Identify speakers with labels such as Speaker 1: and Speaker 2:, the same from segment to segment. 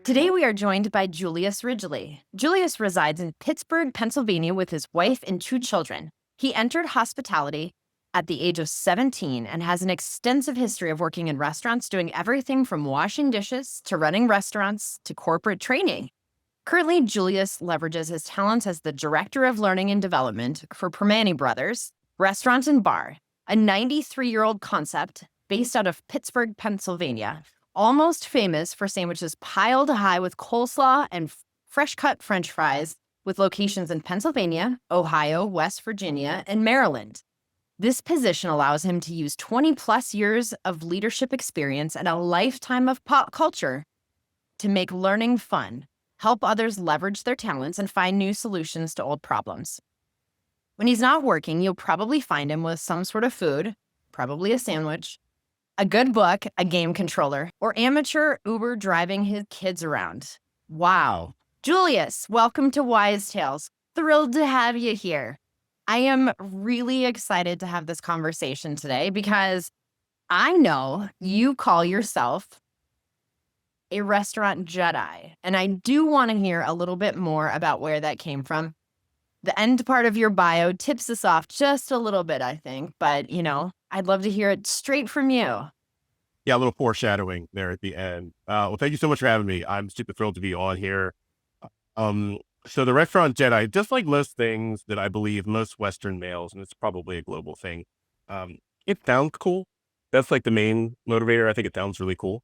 Speaker 1: Today we are joined by Julius Ridgley. Julius resides in Pittsburgh, Pennsylvania with his wife and two children. He entered hospitality at the age of 17 and has an extensive history of working in restaurants, doing everything from washing dishes to running restaurants to corporate training. Currently, Julius leverages his talents as the Director of Learning and Development for Primanti Bros, Restaurant and Bar, a 93-year-old concept based out of Pittsburgh, Pennsylvania, almost famous for sandwiches piled high with coleslaw and fresh-cut French fries, with locations in Pennsylvania, Ohio, West Virginia, and Maryland. This position allows him to use 20-plus years of leadership experience and a lifetime of pop culture to make learning fun, help others leverage their talents, and find new solutions to old problems. When he's not working, you'll probably find him with some sort of food, probably a sandwich, a good book, a game controller, or amateur Uber driving his kids around. Wow. Julius, welcome to Wise Tales. Thrilled to have you here. I am really excited to have this conversation today because I know you call yourself a restaurant Jedi, and I do want to hear a little bit more about where that came from. The end part of your bio tips us off just a little bit, I think, but I'd love to hear it straight from you.
Speaker 2: Yeah, a little foreshadowing there at the end. Well, thank you so much for having me. I'm super thrilled to be on here. So the restaurant Jedi, just like most things that I believe most Western males, and it's probably a global thing, it sounds cool. That's like the main motivator. I think it sounds really cool.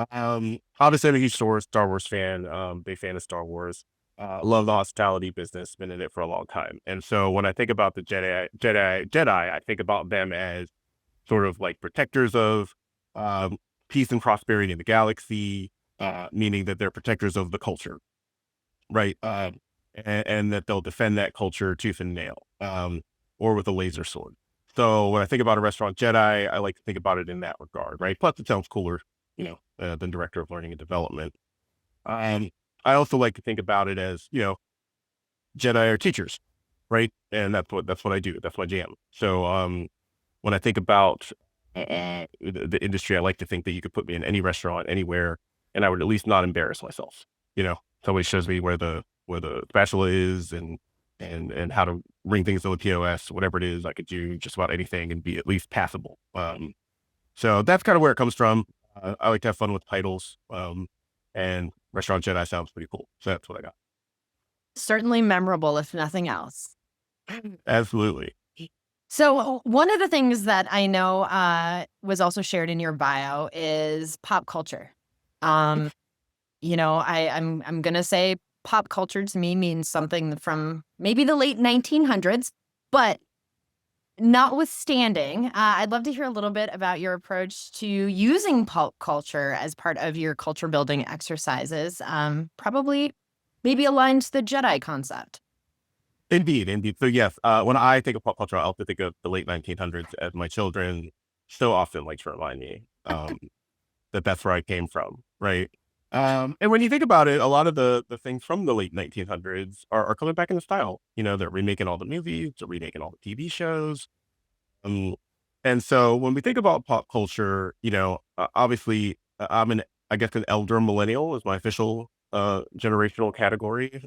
Speaker 2: Obviously, I'm a huge Star Wars fan, big fan of Star Wars. Love the hospitality business, been in it for a long time. And so when I think about the Jedi, I think about them as sort of like protectors of peace and prosperity in the galaxy, meaning that they're protectors of the culture, right? And that they'll defend that culture tooth and nail, or with a laser sword. So when I think about a restaurant Jedi, I like to think about it in that regard, right? Plus it sounds cooler, than Director of Learning and Development. I also like to think about it as, Jedi are teachers, right? And that's what I do. That's my jam. So when I think about the industry, I like to think that you could put me in any restaurant, anywhere, and I would at least not embarrass myself. Somebody shows me where the spatula is and how to ring things on the POS, whatever it is, I could do just about anything and be at least passable. So that's kind of where it comes from. I like to have fun with titles, and Restaurant Jedi sounds pretty cool. So that's what I got.
Speaker 1: Certainly memorable, if nothing else.
Speaker 2: Absolutely.
Speaker 1: So one of the things that I know was also shared in your bio is pop culture. I'm going to say pop culture to me means something from maybe the late 1900s, but notwithstanding, I'd love to hear a little bit about your approach to using pop culture as part of your culture building exercises, probably maybe aligned to the Jedi concept.
Speaker 2: Indeed. So yes, when I think of pop culture, I often think of the late 1900s, as my children so often like to remind me that that's where I came from, right? And when you think about it, a lot of the things from the late 1900s are coming back into style. They're remaking all the movies, they're remaking all the TV shows. And so when we think about pop culture, obviously I guess an elder millennial is my official generational category.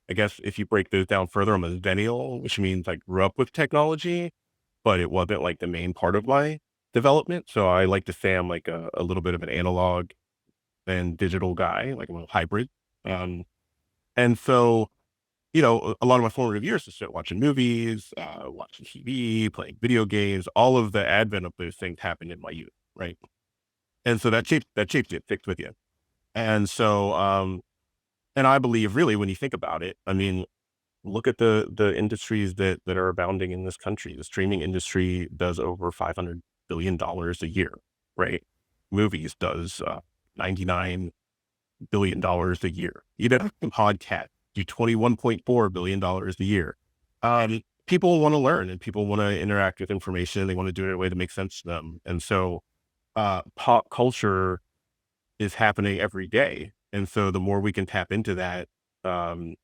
Speaker 2: I guess if you break those down further, I'm a millennial, which means I grew up with technology, but it wasn't like the main part of my development. So I like to say I'm like a little bit of an analog and digital guy, like I'm a hybrid. And so, a lot of my formative years is spent watching movies, watching TV, playing video games. All of the advent of those things happened in my youth, right? And so that shaped it, sticks with you. And so, and I believe really when you think about it, I mean, look at the industries that are abounding in this country. The streaming industry does over $500 billion a year, right? Movies does $99 billion a year. Podcasts do $21.4 billion a year. People want to learn and people want to interact with information. They want to do it in a way that makes sense to them. And so pop culture is happening every day. And so the more we can tap into that and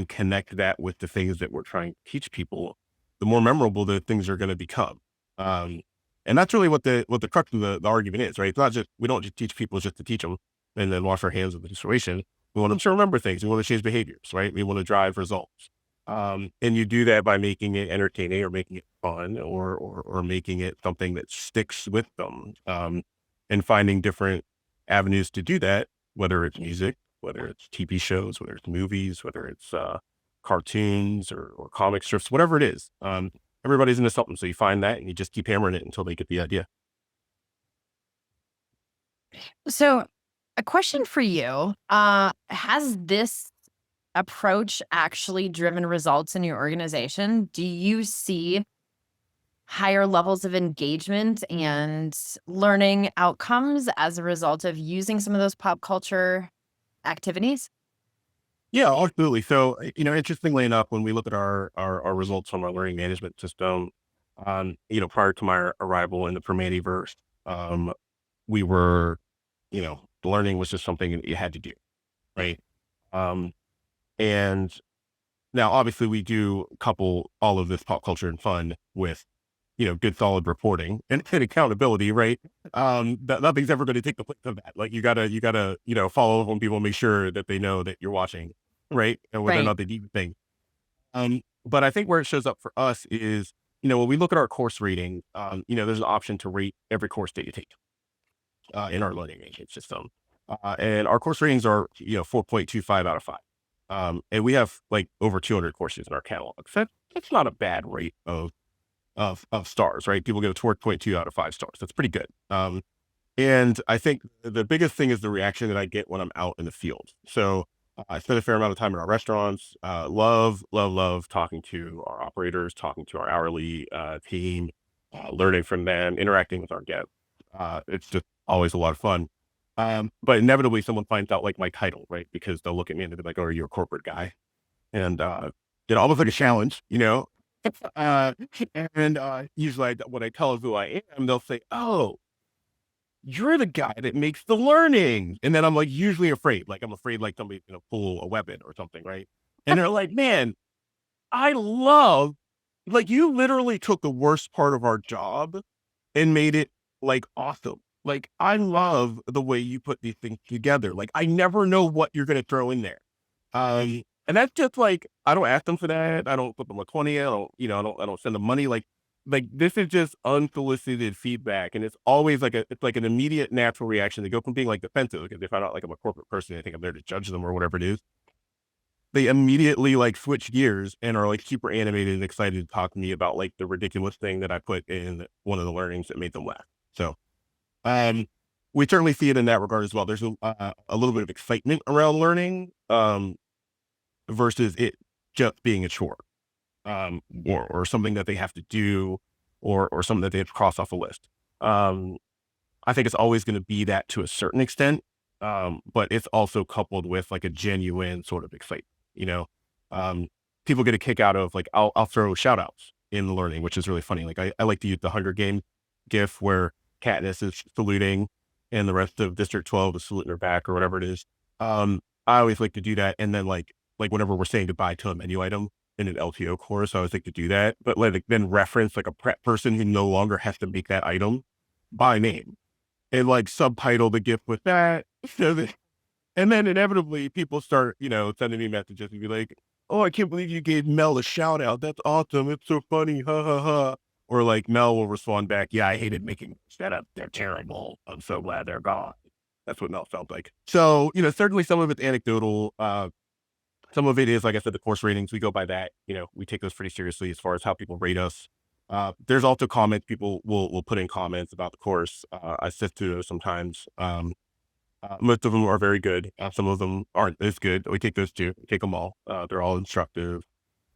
Speaker 2: connect that with the things that we're trying to teach people, the more memorable the things are going to become. And that's really what the crux of the argument is, right? It's not just, we don't just teach people just to teach them. and then wash our hands of the situation. We want them to remember things. We want to change behaviors, right? We want to drive results. And you do that by making it entertaining or making it fun or making it something that sticks with them. And finding different avenues to do that, whether it's music, whether it's TV shows, whether it's movies, whether it's cartoons or comic strips, whatever it is. Everybody's into something. So you find that and you just keep hammering it until they get the idea.
Speaker 1: So, a question for you. Has this approach actually driven results in your organization? Do you see higher levels of engagement and learning outcomes as a result of using some of those pop culture activities?
Speaker 2: Yeah, absolutely. So, interestingly enough, when we look at our results from our learning management system, prior to my arrival in the Primanti verse, we were, learning was just something that you had to do, right? Um, and now obviously we do couple all of this pop culture and fun with, good solid reporting and accountability, right? Nothing's ever going to take the place of that. Like you gotta, follow up on people and make sure that they know that you're watching, right? And whether or
Speaker 1: Right.
Speaker 2: not they do the thing. But I think where it shows up for us is, when we look at our course rating, there's an option to rate every course that you take in our learning management system. And our course ratings are, 4.25 out of 5. And we have like over 200 courses in our catalog. So that's not a bad rate of stars, right? People get a 4.2 out of 5 stars. That's pretty good. And I think the biggest thing is the reaction that I get when I'm out in the field. So I spend a fair amount of time in our restaurants. Love talking to our operators, talking to our hourly team, learning from them, interacting with our guests. It's just always a lot of fun. But inevitably, someone finds out like my title, right? Because they'll look at me and they'll be like, "Oh, are you a corporate guy?" And almost like a challenge, uh, and usually when I tell them who I am, they'll say, "Oh, you're the guy that makes the learning." And then I'm like usually afraid, like I'm afraid like somebody's gonna pull a weapon or something, right? And they're like, "Man, I love like you literally took the worst part of our job and made it like awesome. Like I love the way you put these things together. Like I never know what you're gonna throw in there." And that's just like I don't ask them for that. I don't put them a 20. I don't send them money. Like this is just unsolicited feedback, and it's always like it's like an immediate natural reaction. They go from being like defensive because they find out like I'm a corporate person. I think I'm there to judge them or whatever it is. They immediately like switch gears and are like super animated and excited to talk to me about like the ridiculous thing that I put in one of the learnings that made them laugh. So um, we certainly see it in that regard as well. There's a little bit of excitement around learning versus it just being a chore or something that they have to do or something that they have to cross off a list. Um, I think it's always going to be that to a certain extent, but it's also coupled with like a genuine sort of excitement. You know, um, People get a kick out of like I'll throw shout outs in the learning, which is really funny. Like I like to use the Hunger Game gif where Katniss is saluting and the rest of District 12 is saluting her back or whatever it is. I always like to do that, and then like whenever we're saying goodbye to a menu item in an LTO course, I always like to do that, but like then reference like a prep person who no longer has to make that item by name and like subtitle the gift with that. So that, and then inevitably people start, sending me messages and be like, "Oh, I can't believe you gave Mel a shout out. That's awesome. It's so funny. Ha ha ha." Or like Mel will respond back, "Yeah, I hated making shut up. They're terrible. I'm so glad they're gone." That's what Mel felt like. So, certainly some of it's anecdotal. Some of it is, like I said, the course ratings. We go by that. We take those pretty seriously as far as how people rate us. There's also comments. People will put in comments about the course. I sift through those sometimes. Most of them are very good. Some of them aren't as good. We take those too. We take them all. They're all instructive.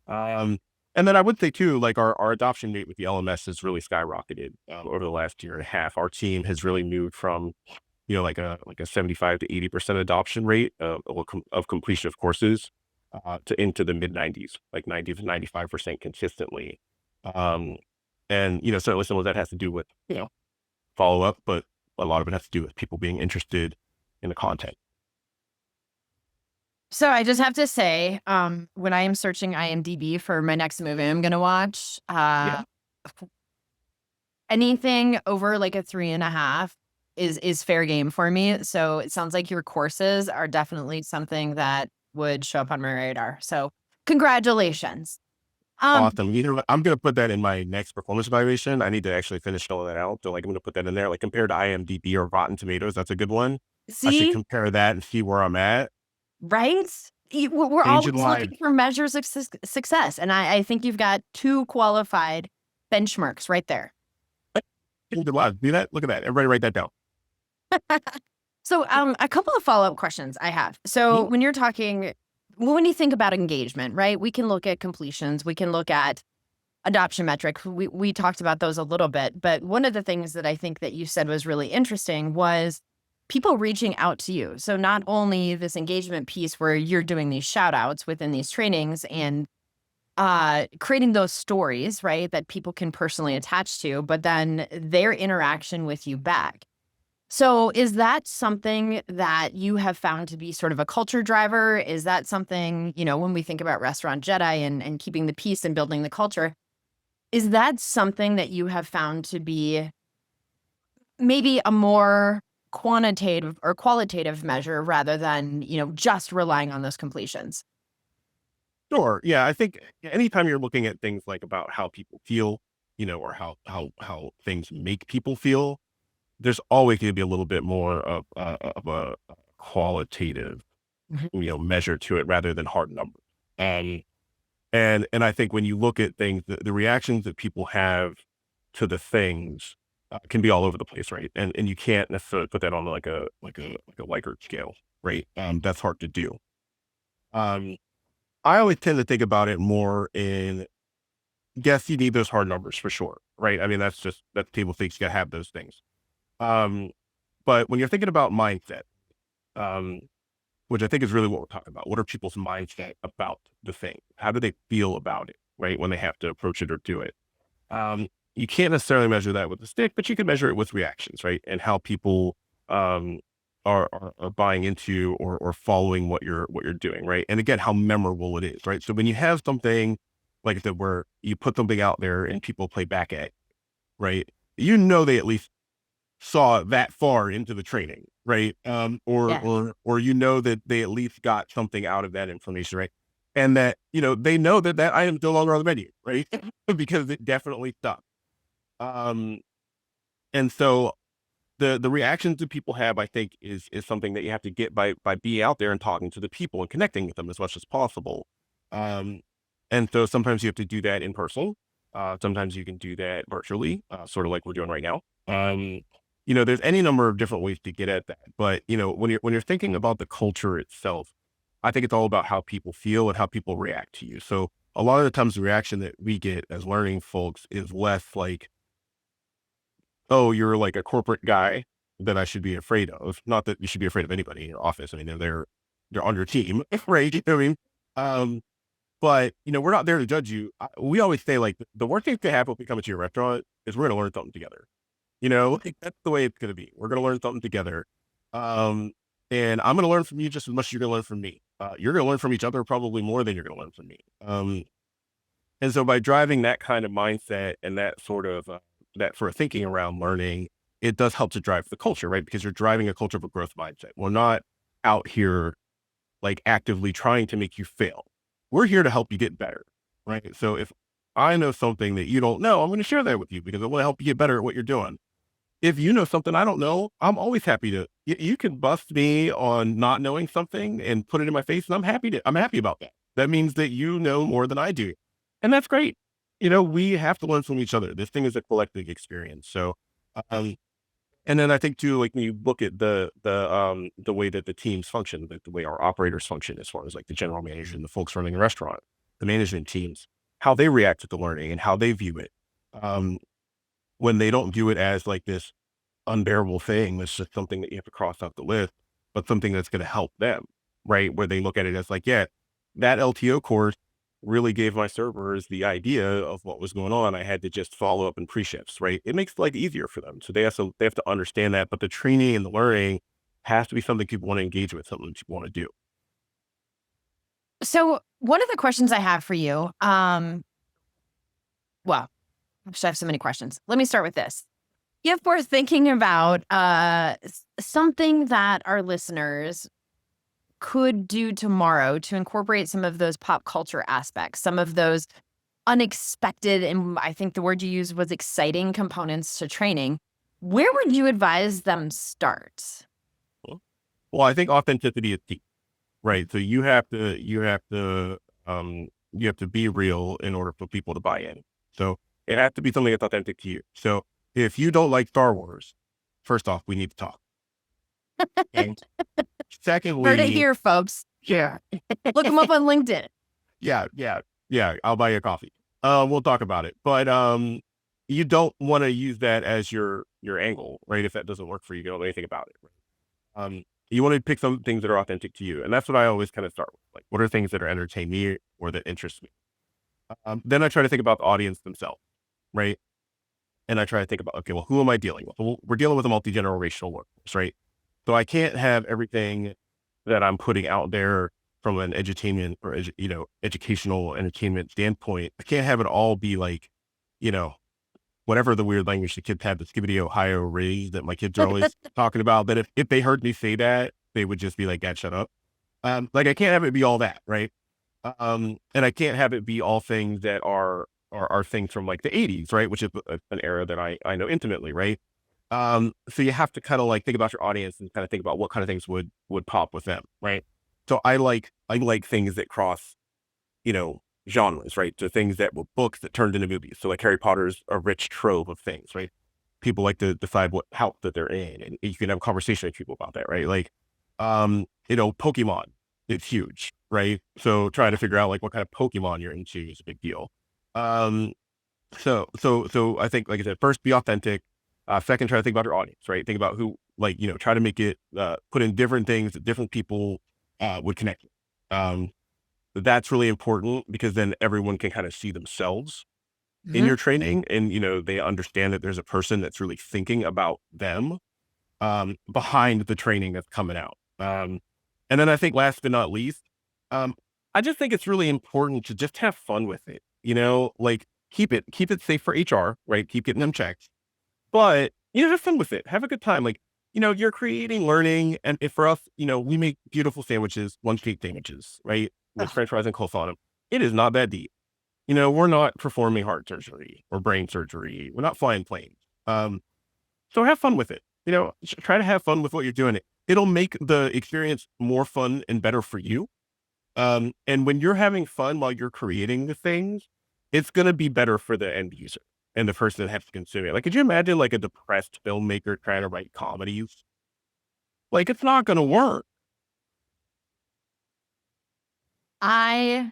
Speaker 2: Um, and then I would say too, like our adoption rate with the LMS has really skyrocketed over the last year and a half. Our team has really moved from like a 75 to 80% adoption rate of completion of courses to into the mid 90s, like 90 to 95% consistently. Um, and certainly some of that has to do with follow up, but a lot of it has to do with people being interested in the content.
Speaker 1: So I just have to say, when I am searching IMDb for my next movie I'm gonna watch,
Speaker 2: Yeah.
Speaker 1: anything over like a 3.5 is fair game for me. So it sounds like your courses are definitely something that would show up on my radar. So congratulations. Um,
Speaker 2: Awesome. You know what? I'm gonna put that in my next performance evaluation. I need to actually finish filling that out. So like I'm gonna put that in there. Like compared to IMDb or Rotten Tomatoes, that's a good one. I should
Speaker 1: See,
Speaker 2: compare that and see where I'm at.
Speaker 1: right? We're
Speaker 2: Changing
Speaker 1: always
Speaker 2: lives.
Speaker 1: looking for measures of success. And I think you've got two qualified benchmarks right there.
Speaker 2: Changing lives. Do that? Look at that. Everybody write that down.
Speaker 1: So, a couple of follow-up questions I have. So,
Speaker 2: Mhm.
Speaker 1: when you're talking, when you think about engagement, right? We can look at completions, we can look at adoption metrics. We talked about those a little bit, but one of the things that I think that you said was really interesting was people reaching out to you. So, not only this engagement piece where you're doing these shout outs within these trainings and creating those stories, right, that people can personally attach to, but then their interaction with you back. So is that something that you have found to be sort of a culture driver? Is that something, when we think about Restaurant Jedi and keeping the peace and building the culture, is that something that you have found to be maybe a more quantitative or qualitative measure rather than, just relying on those completions?
Speaker 2: Sure. Yeah. I think anytime you're looking at things like about how people feel, or how things make people feel, there's always going to be a little bit more of a qualitative,
Speaker 1: Mhm.
Speaker 2: measure to it rather than hard numbers. And and I think when you look at things, the reactions that people have to the things can be all over the place, right? And you can't necessarily put that on like a Likert scale, right? That's hard to do. Um, I always tend to think about it more in yes, you need those hard numbers for sure, right? I mean, that's table stakes. You got to have those things. Um, but when you're thinking about mindset, um, which I think is really what we're talking about, what are people's mindset about the thing? How do they feel about it, right? When they have to approach it or do it. Um, you can't necessarily measure that with a stick, but you can measure it with reactions, right? And how people um, are buying into or following what you're doing, right? And again, how memorable it is, right? So when you have something like that where you put something out there and people play back at, right? They at least saw that far into the training, right?
Speaker 1: Yeah.
Speaker 2: Or that they at least got something out of that information, right? And that they know that that item's no longer on the menu, right? Because it definitely stuck. Um, and so the reactions that people have, I think, is something that you have to get by being out there and talking to the people and connecting with them as much as possible. Um, and so sometimes you have to do that in person. Sometimes you can do that virtually, sort of like we're doing right now. There's any number of different ways to get at that. But when you're thinking about the culture itself, I think it's all about how people feel and how people react to you. So a lot of the times the reaction that we get as learning folks is less like, oh, you're like a corporate guy that I should be afraid of. Not that you should be afraid of anybody in your office. I mean, they're on your team, right? You know what I mean? Um, but we're not there to judge you. We always say like the worst thing that can happen if we come into your restaurant is we're going to learn something together. Like, that's the way it's going to be. We're going to learn something together. Um, and I'm going to learn from you just as much as you're going to learn from me. You're going to learn from each other probably more than you're going to learn from me. And so by driving that kind of mindset and that sort of thinking around learning, it does help to drive the culture, right? Because you're driving a culture of a growth mindset. We're not out here like actively trying to make you fail. We're here to help you get better, right? So if I know something that you don't know, I'm going to share that with you because I want to help you get better at what you're doing. If you know something I don't know, I'm always happy to. You can bust me on not knowing something and put it in my face, and I'm happy about that. That means that you know more than I do, and that's great. We have to learn from each other. This thing is a collective experience. So, um, and then I think too, like when you look at the way that the teams function, the way our operators function, as far as like the general manager and the folks running the restaurant, the management teams, how they react to the learning and how they view it. Um, when they don't view it as like this unbearable thing that's just something that you have to cross off the list, but something that's going to help them, right? Where they look at it as like, yeah, that LTO course really gave my servers the idea of what was going on. I had to just follow up in pre-shifts, right? It makes life easier for them. So they have to understand that, but the training and the learning has to be something people want to engage with, something people want to do.
Speaker 1: So one of the questions I have for you, well, I have so many questions. Let me start with this. If we're thinking about something that our listeners could do tomorrow to incorporate some of those pop culture aspects, some of those unexpected, and I think the word you used was exciting components to training, where would you advise them start?
Speaker 2: Well, I think authenticity is key, right? So you have to be real in order for people to buy in. So it has to be something that's authentic to you. So if you don't like Star Wars, first off, we need to talk. And
Speaker 1: Heard it
Speaker 2: secondly,
Speaker 1: here, folks.
Speaker 2: yeah,
Speaker 1: Look them up on LinkedIn.
Speaker 2: yeah, I'll buy you a coffee. We'll talk about it. But you don't want to use that as your angle, right? If that doesn't work for you, you don't know anything about it. Right? You want to pick some things that are authentic to you, and that's what I always kind of start with. Like, what are things that are entertain me or that interest me? Then I try to think about the audience themselves, right? And I try to think about, okay, well, who am I dealing with? Well, we're dealing with a multi-generational workforce, right? So I can't have everything that I'm putting out there from an edutainment or educational entertainment standpoint. I can't have it all be like, you know, whatever the weird language the kids have, the Skibbity Ohio raise that my kids are always talking about. That if they heard me say that, they would just be like, "Dad, shut up." Like I can't have it be all that, right? And I can't have it be all things that are things from like the '80s, right? Which is an era that I know intimately, right? So you have to kind of like think about your audience and kind of think about what kind of things would pop with them, right? So I like things that cross, genres, right? So things that were books that turned into movies. So like Harry Potter's a rich trove of things, right? People like to decide what house that they're in, and you can have a conversation with people about that, right? Like, Pokemon, it's huge, right? So trying to figure out like what kind of Pokemon you're into is a big deal. Um, so I think, like I said, first be authentic. Second, try to think about your audience, right? Think about who, like, try to make it, put in different things that different people would connect with. That's really important because then everyone can kind of see themselves in
Speaker 1: Mhm.
Speaker 2: your training, and they understand that there's a person that's really thinking about them behind the training that's coming out. And then I think last but not least, um, I just think it's really important to just have fun with it. Like keep it safe for HR, right? Keep getting them checked, but have fun with it. Have a good time. Like, you're creating learning, and if for us, we make beautiful sandwiches, lunch cake sandwiches, right, with
Speaker 1: Ugh.
Speaker 2: French fries and coleslaw on them. It is not that deep. We're not performing heart surgery or brain surgery. We're not flying planes. So have fun with it. Try to have fun with what you're doing. It'll make the experience more fun and better for you. And when you're having fun while you're creating the things, it's going to be better for the end user and the person that has to consume it. Like, could you imagine like a depressed filmmaker trying to write comedies? Like, it's not going to work.
Speaker 1: I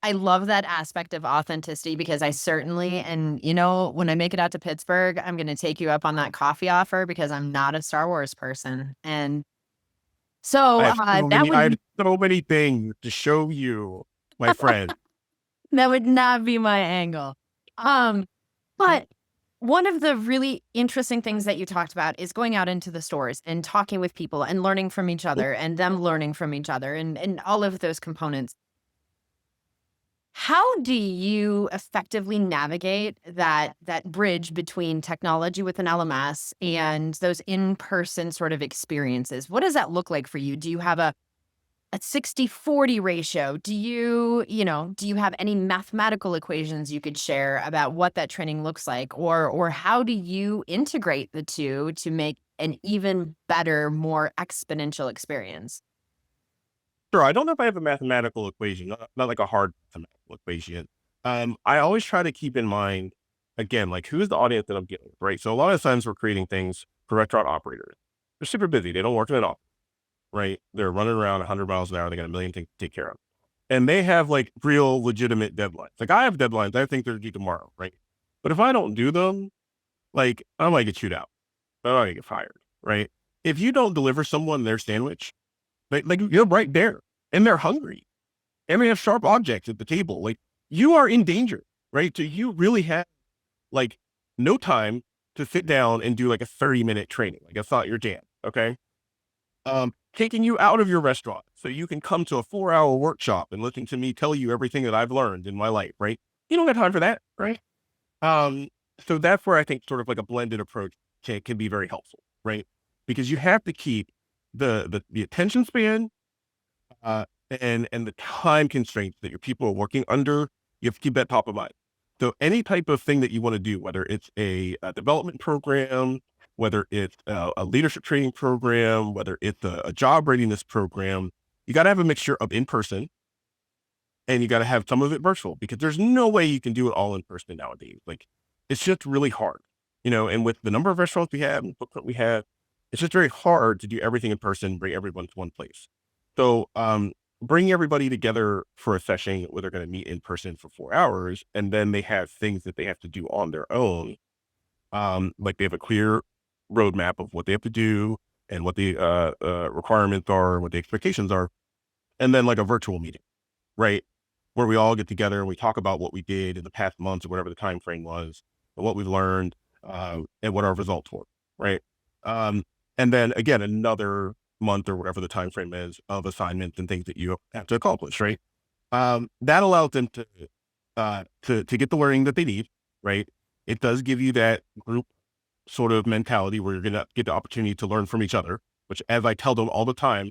Speaker 1: I love that aspect of authenticity because I certainly, and when I make it out to Pittsburgh, I'm going to take you up on that coffee offer because I'm not a Star Wars person. And so
Speaker 2: I have so many things to show you, my friend.
Speaker 1: that would not be my angle. Um, but one of the really interesting things that you talked about is going out into the stores and talking with people and learning from each other and them learning from each other and all of those components. How do you effectively navigate that bridge between technology with an LMS and those in-person sort of experiences? What does that look like for you? Do you have a 60-40 ratio? Do you have any mathematical equations you could share about what that training looks like? Or how do you integrate the two to make an even better, more exponential experience?
Speaker 2: Sure, I don't know if I have a mathematical equation, not like a hard mathematical equation. I always try to keep in mind, again, like who's the audience that I'm dealing with, right? So a lot of times we're creating things for restaurant operators. They're super busy. They don't work in an office, right? They're running around 100 miles an hour. They got a million things to take care of. And they have like real legitimate deadlines. Like I have deadlines. I think they're due tomorrow, right? But if I don't do them, like I might get chewed out. I might get fired, right? If you don't deliver someone their sandwich, like you're right there and they're hungry and they have sharp objects at the table. Like you are in danger, right? So you really have like no time to sit down and do like a 30-minute training. Like that's not your jam. Okay. Taking you out of your restaurant so you can come to a 4-hour workshop and listen to me tell you everything that I've learned in my life, right? You don't have time for that, right? So that's where I think sort of like a blended approach can be very helpful, right? Because you have to keep the attention span uh, and the time constraints that your people are working under. You have to keep that top of mind. So any type of thing that you want to do, whether it's a development program, whether it's a leadership training program, whether it's a job readiness program, you got to have a mixture of in person and you got to have some of it virtual because there's no way you can do it all in person nowadays. Like it's just really hard, and with the number of restaurants we have and footprint we have, it's just very hard to do everything in person, bring everyone to one place. So, bring everybody together for a session where they're going to meet in person for 4 hours and then they have things that they have to do on their own. Like they have a clear roadmap of what they have to do and what the requirements are, what the expectations are, and then like a virtual meeting, right? Where we all get together and we talk about what we did in the past months or whatever the time frame was, and what we've learned, and what our results were, right? Um, and then again, another month or whatever the time frame is of assignments and things that you have to accomplish, right? That allows them to get the learning that they need, right? It does give you that group sort of mentality where you're gonna get the opportunity to learn from each other, which as I tell them all the time,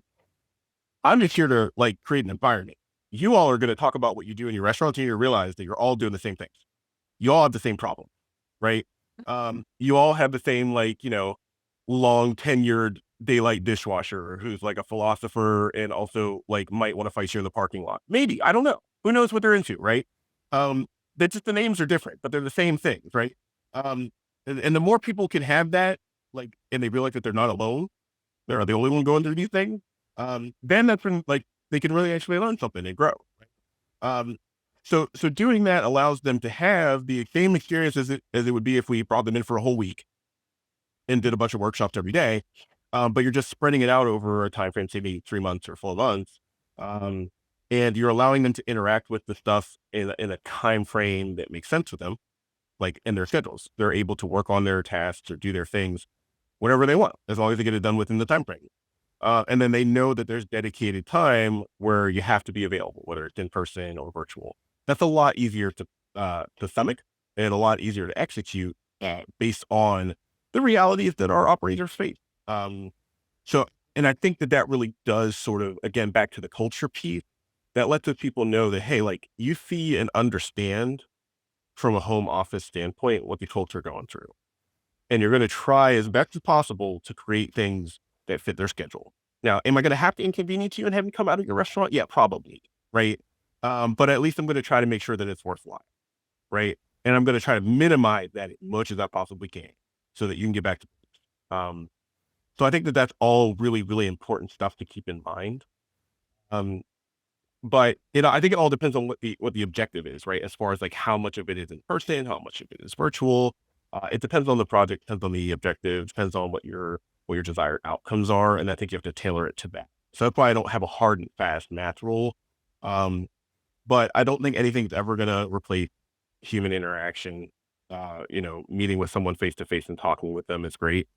Speaker 2: I'm just here to like create an environment. You all are going to talk about what you do in your restaurants and you realize that you're all doing the same things. You all have the same problem, right? You all have the same, like, long tenured daylight dishwasher who's like a philosopher and also like might want to fight you in the parking lot. Maybe, I don't know. Who knows what they're into, right? Um, that just the names are different, but they're the same things, right? Um, and the more people can have that, like, and they realize that they're not alone, they're the only one going through these things, then that's when like they can really actually learn something and grow. Right? So doing that allows them to have the same experience as it would be if we brought them in for a whole week and did a bunch of workshops every day. But you're just spreading it out over a time frame, say maybe 3 months or 4 months. Um, and you're allowing them to interact with the stuff in a time frame that makes sense with them, like in their schedules. They're able to work on their tasks or do their things whenever they want, as long as they get it done within the time frame. And then they know that there's dedicated time where you have to be available, whether it's in person or virtual. That's a lot easier to stomach and a lot easier to execute based on the realities that our operators face. Um, so, and I think that really does sort of, again, back to the culture piece, that lets the people know that, hey, like you see and understand from a home office standpoint what the culture going through. And you're going to try as best as possible to create things that fit their schedule. Now, am I going to have to inconvenience you and have you come out of your restaurant? Yeah, probably. Right. But at least I'm going to try to make sure that it's worthwhile. Right. And I'm going to try to minimize that as much as I possibly can so that you can get back to, um, so I think that that's all really, really important stuff to keep in mind. Um, but I think it all depends on what the objective is, right? As far as like how much of it is in person, how much of it is virtual. It depends on the project, depends on the objective, depends on what your desired outcomes are, and I think you have to tailor it to that. So that's why I don't have a hard and fast math rule. Um, but I don't think anything's ever gonna replace human interaction. Meeting with someone face to face and talking with them is great.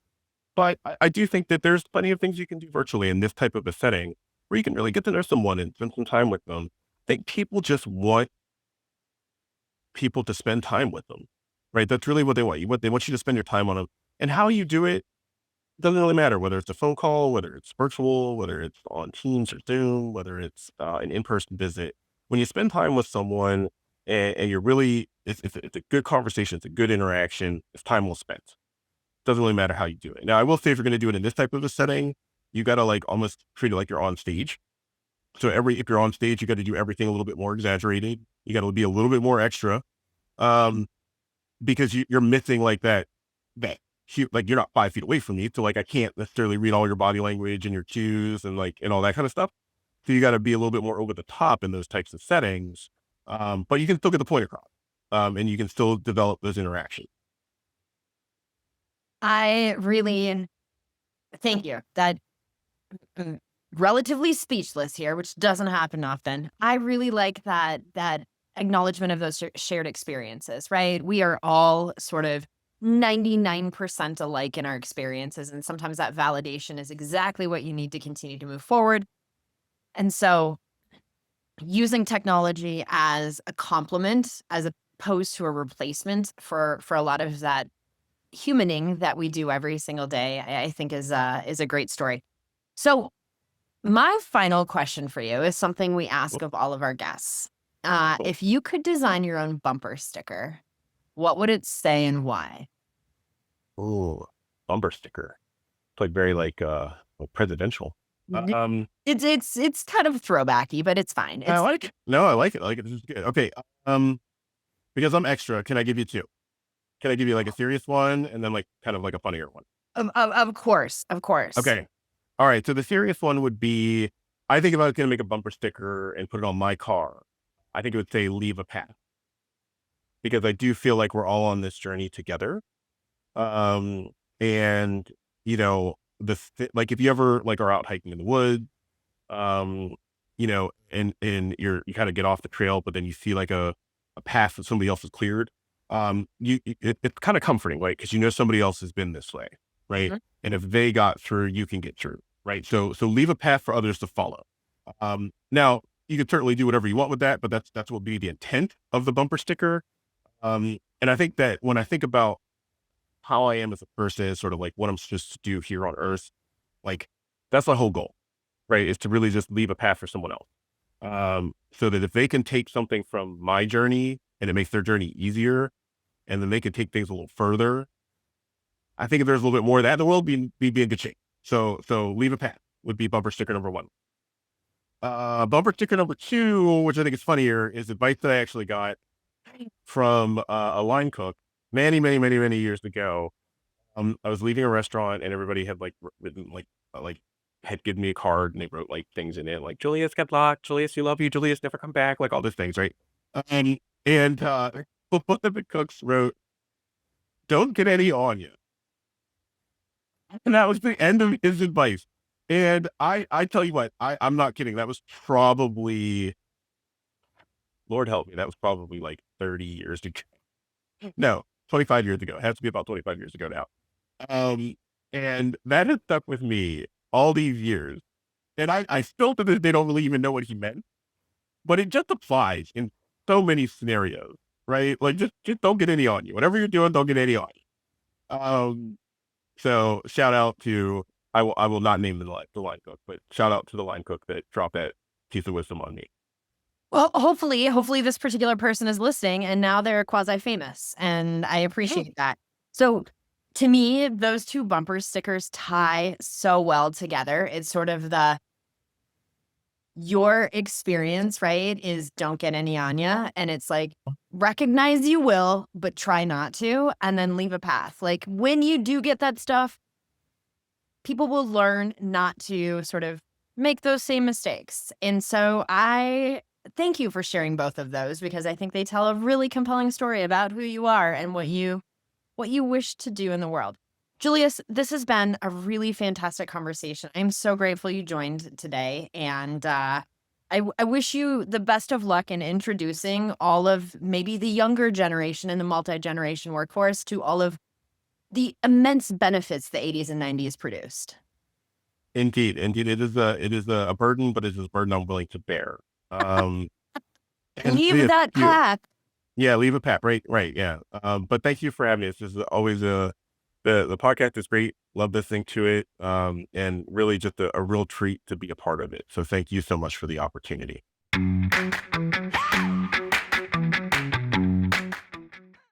Speaker 2: But I do think that there's plenty of things you can do virtually in this type of a setting where you can really get to know someone and spend some time with them. I think people just want people to spend time with them, right? That's really what they want. They want you to spend your time on them, and how you do it doesn't really matter. Whether it's a phone call, whether it's virtual, whether it's on Teams or Zoom, whether it's an in-person visit. When you spend time with someone and you're really, it's a good conversation, it's a good interaction, it's time well spent. Doesn't really matter how you do it. Now, I will say if you're going to do it in this type of a setting, you got to like almost treat it like you're on stage. So if you're on stage, you got to do everything a little bit more exaggerated. You got to be a little bit more extra, um, because you're missing like like you're not 5 feet away from me, so like I can't necessarily read all your body language and your cues and like and all that kind of stuff. So you got to be a little bit more over the top in those types of settings, but you can still get the point across, and you can still develop those interactions.
Speaker 1: I really thank you. That mm, relatively speechless here, which doesn't happen often. I really like that acknowledgement of those shared experiences, right? We are all sort of 99% alike in our experiences, and sometimes that validation is exactly what you need to continue to move forward. And so using technology as a complement, as opposed to a replacement for a lot of that humaning that we do every single day, I think is a great story. So my final question for you is something we ask of all of our guests. If you could design your own bumper sticker, what would it say and why?
Speaker 2: Ooh, bumper sticker. It's like very like presidential.
Speaker 1: N- it's kind of throwbacky, but it's fine.
Speaker 2: I
Speaker 1: It's
Speaker 2: like it. No, I like it. I like it. This is good. Okay. Um, because I'm extra, can I give you two? Can I give you like a serious one and then like kind of like a funnier one?
Speaker 1: of course, of course.
Speaker 2: Okay. All right. So the serious one would be, I think if I was going to make a bumper sticker and put it on my car, I think it would say leave a path, because I do feel like we're all on this journey together. Um, and you know, like if you ever like are out hiking in the woods, um, and you kind of get off the trail, but then you see like a path that somebody else has cleared. It's kind of comforting, right? Because you know somebody else has been this way, right?
Speaker 1: Mhm.
Speaker 2: And if they got through, you can get through, right? So leave a path for others to follow. Now you can certainly do whatever you want with that, but that's what would be the intent of the bumper sticker. And I think that when I think about how I am as a person, sort of like what I'm supposed to do here on Earth, like that's my whole goal, right? Is to really just leave a path for someone else. So that if they can take something from my journey and it makes their journey easier, and then they can take things a little further, I think if there's a little bit more of that, the world be in good shape. So leave a path would be bumper sticker number one. Bumper sticker number two, which I think is funnier, is advice that I actually got from a line cook many years ago. I was leaving a restaurant and everybody had like written like had given me a card and they wrote like things in it like Julius get locked, Julius we love you, Julius never come back, like all these things, right? And one of the cooks wrote, "Don't get any on you," and that was the end of his advice. And I tell you what, I'm not kidding. That was probably, Lord help me, that was probably like 30 years ago. No, 25 years ago. It has to be about 25 years ago now. Um, and that has stuck with me all these years. And I still to this day don't really even know what he meant, but it just applies in so many scenarios, right? Like just don't get any on you. Whatever you're doing, don't get any on you. So shout out to, I will not name the line cook, but shout out to the line cook that dropped that piece of wisdom on me.
Speaker 1: Well, hopefully this particular person is listening and now they're quasi famous, and I appreciate that. So to me, those two bumper stickers tie so well together. It's sort of your experience, right? Is don't get any on ya. And it's like, recognize you will, but try not to, and then leave a path. Like when you do get that stuff, people will learn not to sort of make those same mistakes. And so I thank you for sharing both of those, because I think they tell a really compelling story about who you are and what you wish to do in the world. Julius, this has been a really fantastic conversation. I'm so grateful you joined today. And I wish you the best of luck in introducing all of maybe the younger generation in the multi-generation workforce to all of the immense benefits the 80s and 90s produced.
Speaker 2: Indeed, it is a burden, but it is a burden I'm willing to bear. Um, and so,
Speaker 1: Leave
Speaker 2: yeah,
Speaker 1: that path.
Speaker 2: yeah, leave a pap, right, yeah. But thank you for having me. It's just always the podcast is great. Love listening to it. And really just a real treat to be a part of it. So thank you so much for the opportunity.